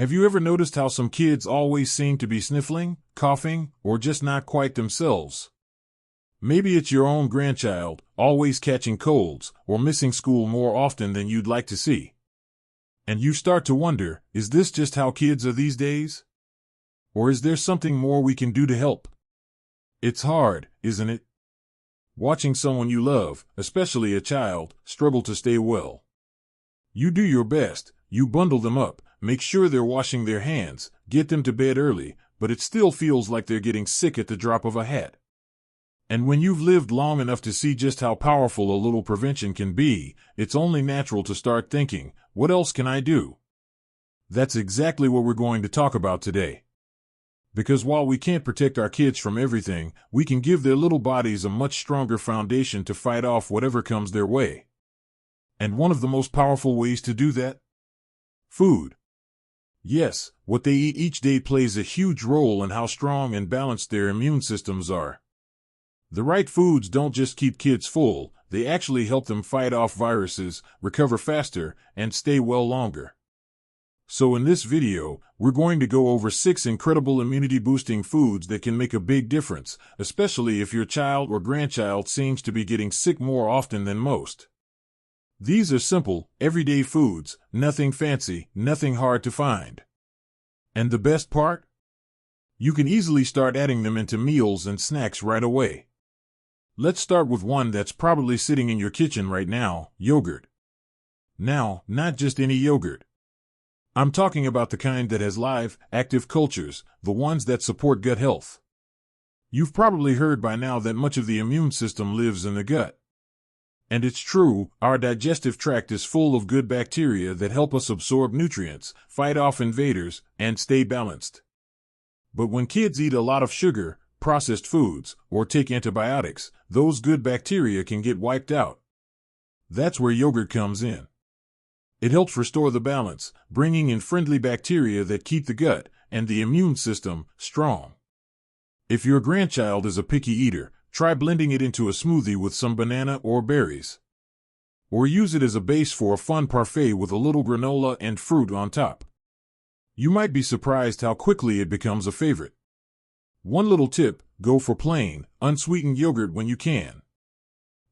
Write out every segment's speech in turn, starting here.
Have you ever noticed how some kids always seem to be sniffling, coughing, or just not quite themselves? Maybe it's your own grandchild, always catching colds, or missing school more often than you'd like to see. And you start to wonder, is this just how kids are these days? Or is there something more we can do to help? It's hard, isn't it? Watching someone you love, especially a child, struggle to stay well. You do your best, you bundle them up, make sure they're washing their hands, get them to bed early, but it still feels like they're getting sick at the drop of a hat. And when you've lived long enough to see just how powerful a little prevention can be, it's only natural to start thinking, what else can I do? That's exactly what we're going to talk about today. Because while we can't protect our kids from everything, we can give their little bodies a much stronger foundation to fight off whatever comes their way. And one of the most powerful ways to do that? Food. Yes, what they eat each day plays a huge role in how strong and balanced their immune systems are. The right foods don't just keep kids full, they actually help them fight off viruses, recover faster, and stay well longer. So in this video, we're going to go over 6 incredible immunity-boosting foods that can make a big difference, especially if your child or grandchild seems to be getting sick more often than most. These are simple, everyday foods, nothing fancy, nothing hard to find. And the best part? You can easily start adding them into meals and snacks right away. Let's start with one that's probably sitting in your kitchen right now, yogurt. Now, not just any yogurt. I'm talking about the kind that has live, active cultures, the ones that support gut health. You've probably heard by now that much of the immune system lives in the gut. And it's true, our digestive tract is full of good bacteria that help us absorb nutrients, fight off invaders, and stay balanced. But when kids eat a lot of sugar, processed foods, or take antibiotics, those good bacteria can get wiped out. That's where yogurt comes in. It helps restore the balance, bringing in friendly bacteria that keep the gut and the immune system strong. If your grandchild is a picky eater, try blending it into a smoothie with some banana or berries. Or use it as a base for a fun parfait with a little granola and fruit on top. You might be surprised how quickly it becomes a favorite. One little tip, go for plain, unsweetened yogurt when you can.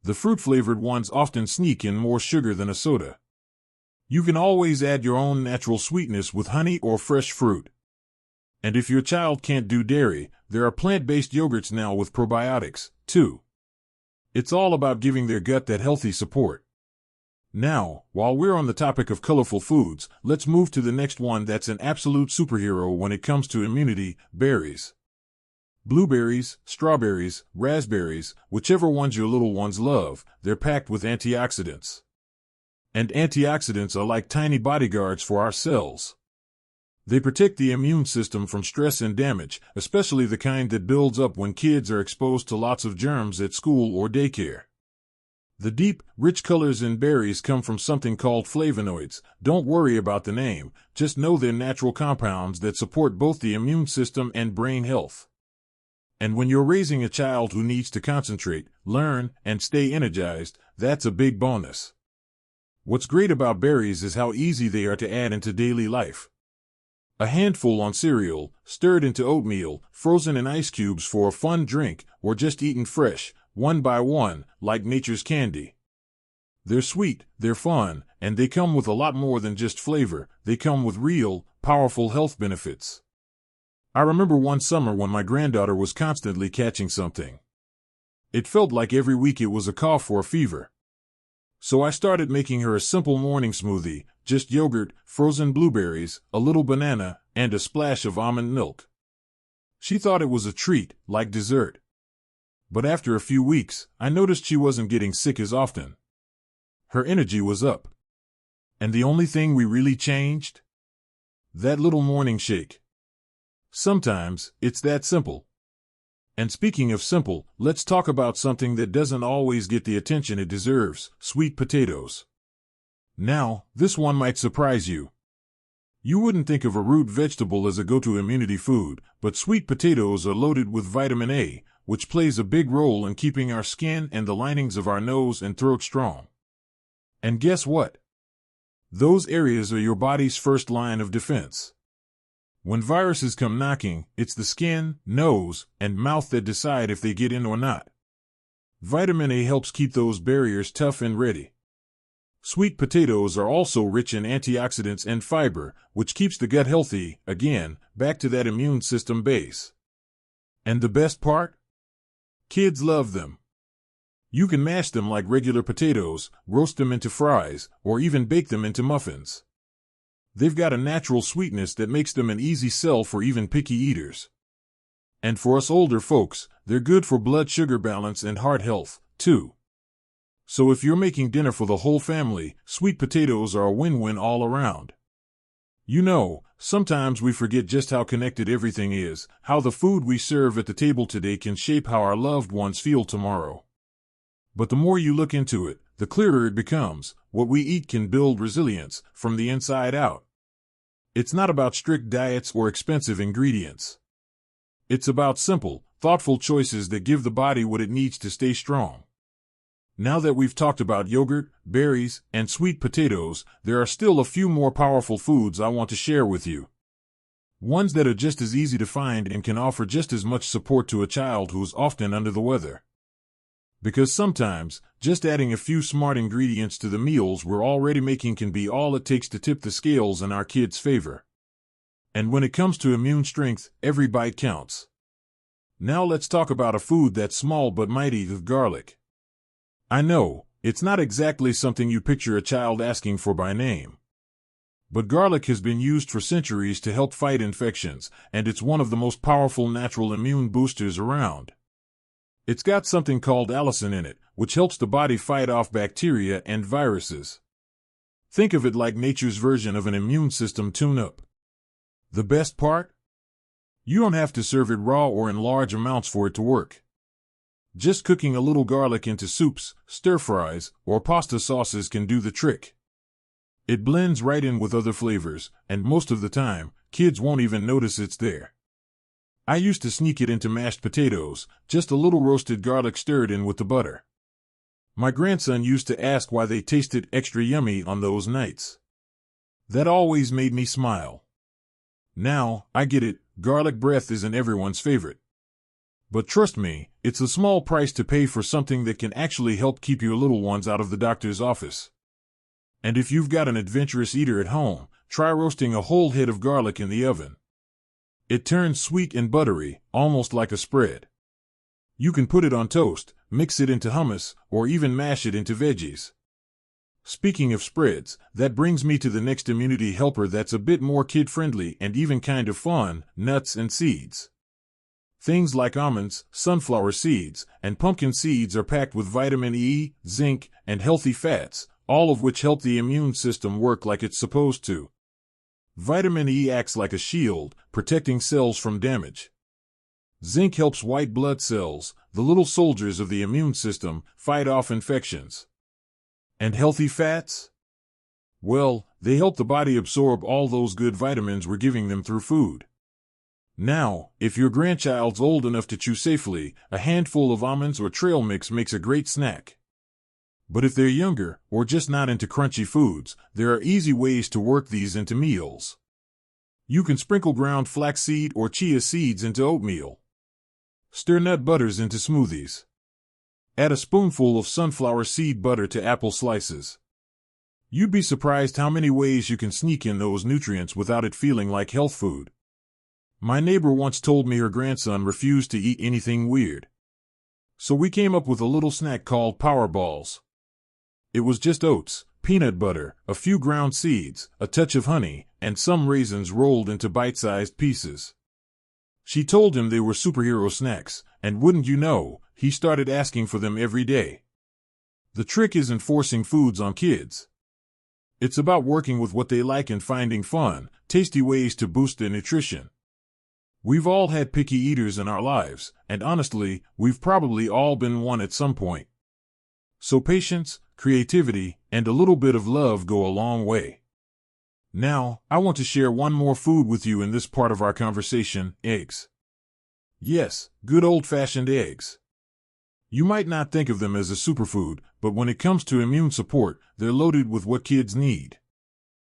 The fruit-flavored ones often sneak in more sugar than a soda. You can always add your own natural sweetness with honey or fresh fruit. And if your child can't do dairy, there are plant-based yogurts now with probiotics, too. It's all about giving their gut that healthy support. Now, while we're on the topic of colorful foods, let's move to the next one that's an absolute superhero when it comes to immunity, berries. Blueberries, strawberries, raspberries, whichever ones your little ones love, they're packed with antioxidants. And antioxidants are like tiny bodyguards for our cells. They protect the immune system from stress and damage, especially the kind that builds up when kids are exposed to lots of germs at school or daycare. The deep, rich colors in berries come from something called flavonoids. Don't worry about the name, just know they're natural compounds that support both the immune system and brain health. And when you're raising a child who needs to concentrate, learn, and stay energized, that's a big bonus. What's great about berries is how easy they are to add into daily life. A handful on cereal, stirred into oatmeal, frozen in ice cubes for a fun drink, or just eaten fresh, one by one, like nature's candy. They're sweet, they're fun, and they come with a lot more than just flavor. They come with real, powerful health benefits. I remember one summer when my granddaughter was constantly catching something. It felt like every week it was a cough or a fever. So I started making her a simple morning smoothie, just yogurt, frozen blueberries, a little banana, and a splash of almond milk. She thought it was a treat, like dessert. But after a few weeks, I noticed she wasn't getting sick as often. Her energy was up. And the only thing we really changed? That little morning shake. Sometimes, it's that simple. And speaking of simple, let's talk about something that doesn't always get the attention it deserves, sweet potatoes. Now, this one might surprise you. You wouldn't think of a root vegetable as a go-to immunity food, but sweet potatoes are loaded with vitamin A, which plays a big role in keeping our skin and the linings of our nose and throat strong. And guess what? Those areas are your body's first line of defense. When viruses come knocking, it's the skin, nose, and mouth that decide if they get in or not. Vitamin A helps keep those barriers tough and ready. Sweet potatoes are also rich in antioxidants and fiber, which keeps the gut healthy, again, back to that immune system base. And the best part? Kids love them. You can mash them like regular potatoes, roast them into fries, or even bake them into muffins. They've got a natural sweetness that makes them an easy sell for even picky eaters. And for us older folks, they're good for blood sugar balance and heart health, too. So if you're making dinner for the whole family, sweet potatoes are a win-win all around. You know, sometimes we forget just how connected everything is, how the food we serve at the table today can shape how our loved ones feel tomorrow. But the more you look into it, the clearer it becomes. What we eat can build resilience from the inside out. It's not about strict diets or expensive ingredients. It's about simple, thoughtful choices that give the body what it needs to stay strong. Now that we've talked about yogurt, berries, and sweet potatoes, there are still a few more powerful foods I want to share with you. Ones that are just as easy to find and can offer just as much support to a child who's often under the weather. Because sometimes, just adding a few smart ingredients to the meals we're already making can be all it takes to tip the scales in our kids' favor. And when it comes to immune strength, every bite counts. Now let's talk about a food that's small but mighty, the garlic. I know, it's not exactly something you picture a child asking for by name. But garlic has been used for centuries to help fight infections, and it's one of the most powerful natural immune boosters around. It's got something called allicin in it, which helps the body fight off bacteria and viruses. Think of it like nature's version of an immune system tune-up. The best part? You don't have to serve it raw or in large amounts for it to work. Just cooking a little garlic into soups, stir-fries, or pasta sauces can do the trick. It blends right in with other flavors, and most of the time, kids won't even notice it's there. I used to sneak it into mashed potatoes, just a little roasted garlic stirred in with the butter. My grandson used to ask why they tasted extra yummy on those nights. That always made me smile. Now, I get it, garlic breath isn't everyone's favorite. But trust me, it's a small price to pay for something that can actually help keep your little ones out of the doctor's office. And if you've got an adventurous eater at home, try roasting a whole head of garlic in the oven. It turns sweet and buttery, almost like a spread. You can put it on toast, mix it into hummus, or even mash it into veggies. Speaking of spreads, that brings me to the next immunity helper that's a bit more kid-friendly and even kind of fun: nuts and seeds. Things like almonds, sunflower seeds, and pumpkin seeds are packed with vitamin E, zinc, and healthy fats, all of which help the immune system work like it's supposed to. Vitamin E acts like a shield, protecting cells from damage. Zinc helps white blood cells, the little soldiers of the immune system, fight off infections. And healthy fats? Well, they help the body absorb all those good vitamins we're giving them through food. Now, if your grandchild's old enough to chew safely, a handful of almonds or trail mix makes a great snack. But if they're younger, or just not into crunchy foods, there are easy ways to work these into meals. You can sprinkle ground flaxseed or chia seeds into oatmeal. Stir nut butters into smoothies. Add a spoonful of sunflower seed butter to apple slices. You'd be surprised how many ways you can sneak in those nutrients without it feeling like health food. My neighbor once told me her grandson refused to eat anything weird. So we came up with a little snack called Power Balls. It was just oats, peanut butter, a few ground seeds, a touch of honey, and some raisins rolled into bite-sized pieces. She told him they were superhero snacks, and wouldn't you know, he started asking for them every day. The trick isn't forcing foods on kids. It's about working with what they like and finding fun, tasty ways to boost their nutrition. We've all had picky eaters in our lives, and honestly, we've probably all been one at some point. So patience, creativity, and a little bit of love go a long way. Now, I want to share one more food with you in this part of our conversation: eggs. Yes, good old-fashioned eggs. You might not think of them as a superfood, but when it comes to immune support, they're loaded with what kids need: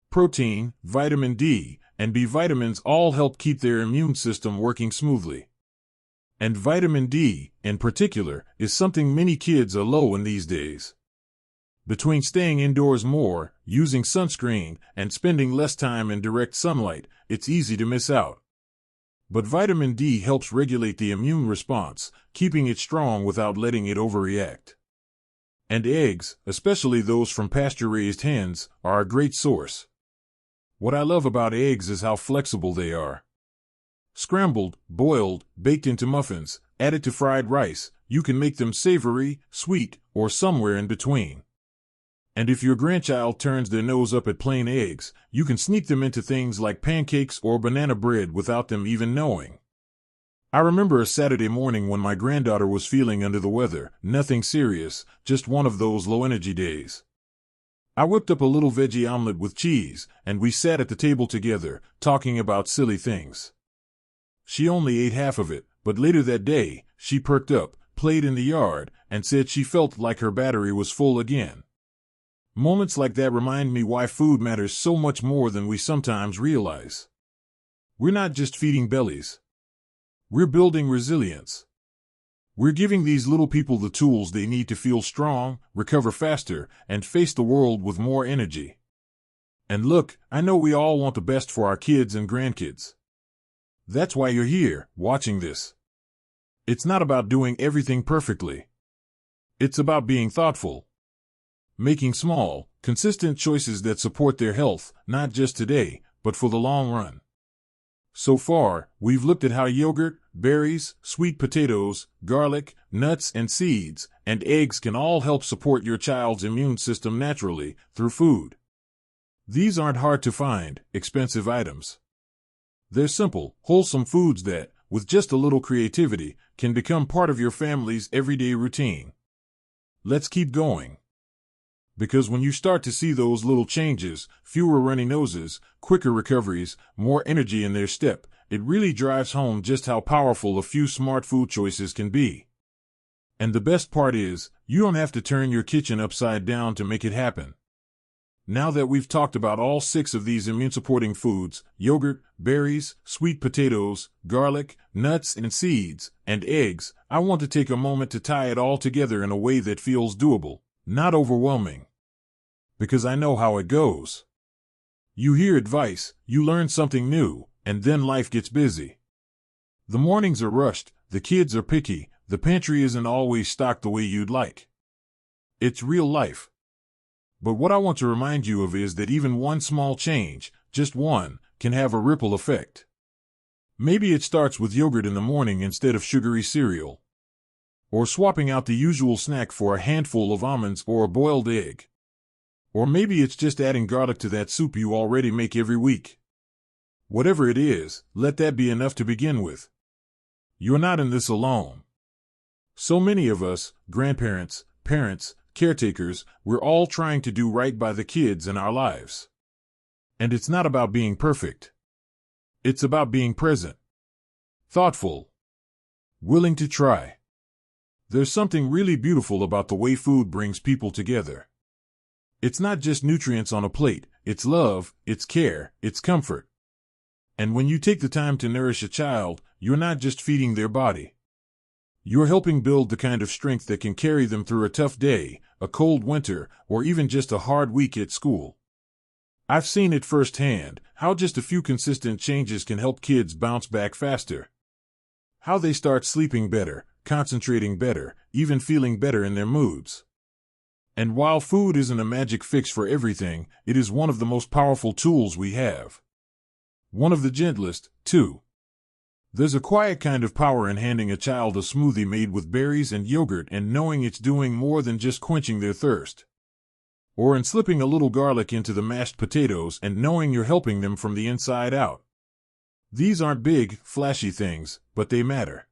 protein, vitamin D, and B vitamins all help keep their immune system working smoothly. And vitamin D, in particular, is something many kids are low in these days. Between staying indoors more, using sunscreen, and spending less time in direct sunlight, it's easy to miss out. But vitamin D helps regulate the immune response, keeping it strong without letting it overreact. And eggs, especially those from pasture-raised hens, are a great source. What I love about eggs is how flexible they are. Scrambled, boiled, baked into muffins, added to fried rice, you can make them savory, sweet, or somewhere in between. And if your grandchild turns their nose up at plain eggs, you can sneak them into things like pancakes or banana bread without them even knowing. I remember a Saturday morning when my granddaughter was feeling under the weather, nothing serious, just one of those low-energy days. I whipped up a little veggie omelet with cheese, and we sat at the table together, talking about silly things. She only ate half of it, but later that day, she perked up, played in the yard, and said she felt like her battery was full again. Moments like that remind me why food matters so much more than we sometimes realize. We're not just feeding bellies. We're building resilience. We're giving these little people the tools they need to feel strong, recover faster, and face the world with more energy. And look, I know we all want the best for our kids and grandkids. That's why you're here, watching this. It's not about doing everything perfectly. It's about being thoughtful. Making small, consistent choices that support their health, not just today, but for the long run. So far, we've looked at how yogurt, berries, sweet potatoes, garlic, nuts and seeds, and eggs can all help support your child's immune system naturally through food. These aren't hard to find, expensive items. They're simple, wholesome foods that, with just a little creativity, can become part of your family's everyday routine. Let's keep going. Because when you start to see those little changes, fewer runny noses, quicker recoveries, more energy in their step, it really drives home just how powerful a few smart food choices can be. And the best part is, you don't have to turn your kitchen upside down to make it happen. Now that we've talked about all 6 of these immune-supporting foods, yogurt, berries, sweet potatoes, garlic, nuts and seeds, and eggs, I want to take a moment to tie it all together in a way that feels doable, not overwhelming. Because I know how it goes. You hear advice, you learn something new, and then life gets busy. The mornings are rushed, the kids are picky, the pantry isn't always stocked the way you'd like. It's real life. But what I want to remind you of is that even one small change, just one, can have a ripple effect. Maybe it starts with yogurt in the morning instead of sugary cereal. Or swapping out the usual snack for a handful of almonds or a boiled egg. Or maybe it's just adding garlic to that soup you already make every week. Whatever it is, let that be enough to begin with. You're not in this alone. So many of us, grandparents, parents, caretakers, we're all trying to do right by the kids in our lives. And it's not about being perfect. It's about being present, thoughtful, willing to try. There's something really beautiful about the way food brings people together. It's not just nutrients on a plate, it's love, it's care, it's comfort. And when you take the time to nourish a child, you're not just feeding their body. You're helping build the kind of strength that can carry them through a tough day, a cold winter, or even just a hard week at school. I've seen it firsthand, how just a few consistent changes can help kids bounce back faster. How they start sleeping better, concentrating better, even feeling better in their moods. And while food isn't a magic fix for everything, it is one of the most powerful tools we have. One of the gentlest, too. There's a quiet kind of power in handing a child a smoothie made with berries and yogurt and knowing it's doing more than just quenching their thirst. Or in slipping a little garlic into the mashed potatoes and knowing you're helping them from the inside out. These aren't big, flashy things, but they matter.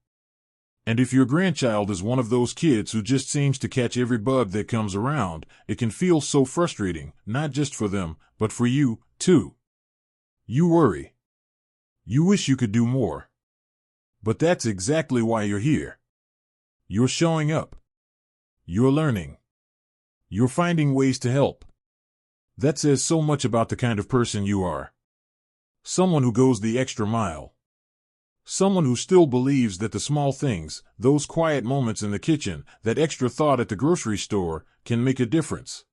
And if your grandchild is one of those kids who just seems to catch every bug that comes around, it can feel so frustrating, not just for them, but for you, too. You worry. You wish you could do more. But that's exactly why you're here. You're showing up. You're learning. You're finding ways to help. That says so much about the kind of person you are. Someone who goes the extra mile. Someone who still believes that the small things, those quiet moments in the kitchen, that extra thought at the grocery store, can make a difference.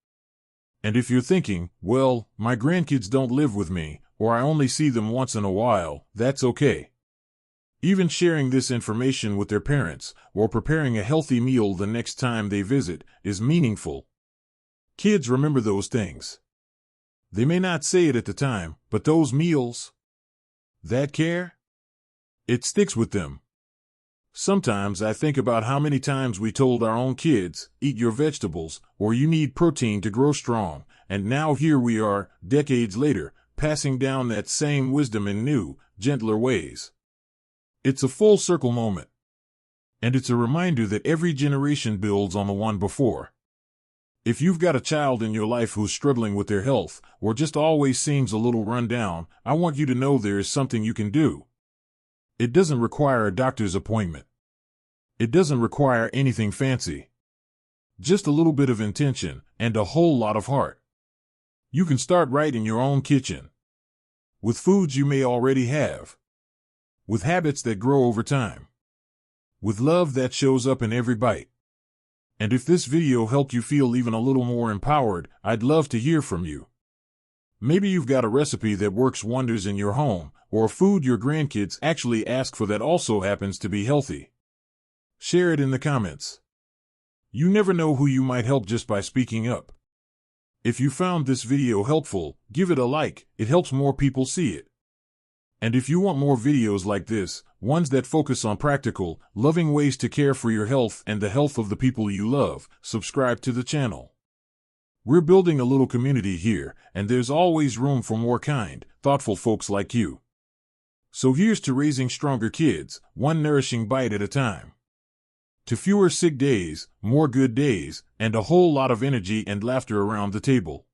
And if you're thinking, well, my grandkids don't live with me, or I only see them once in a while, that's okay. Even sharing this information with their parents, or preparing a healthy meal the next time they visit, is meaningful. Kids remember those things. They may not say it at the time, but those meals, that care, it sticks with them. Sometimes I think about how many times we told our own kids, eat your vegetables, or you need protein to grow strong, and now here we are, decades later, passing down that same wisdom in new, gentler ways. It's a full circle moment. And it's a reminder that every generation builds on the one before. If you've got a child in your life who's struggling with their health, or just always seems a little run down, I want you to know there is something you can do. It doesn't require a doctor's appointment. It doesn't require anything fancy. Just a little bit of intention, and a whole lot of heart. You can start right in your own kitchen. With foods you may already have. With habits that grow over time. With love that shows up in every bite. And if this video helped you feel even a little more empowered, I'd love to hear from you. Maybe you've got a recipe that works wonders in your home, or a food your grandkids actually ask for that also happens to be healthy. Share it in the comments. You never know who you might help just by speaking up. If you found this video helpful, give it a like, it helps more people see it. And if you want more videos like this, ones that focus on practical, loving ways to care for your health and the health of the people you love, subscribe to the channel. We're building a little community here, and there's always room for more kind, thoughtful folks like you. So here's to raising stronger kids, one nourishing bite at a time. To fewer sick days, more good days, and a whole lot of energy and laughter around the table.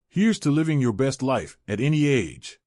Here's to living your best life, at any age.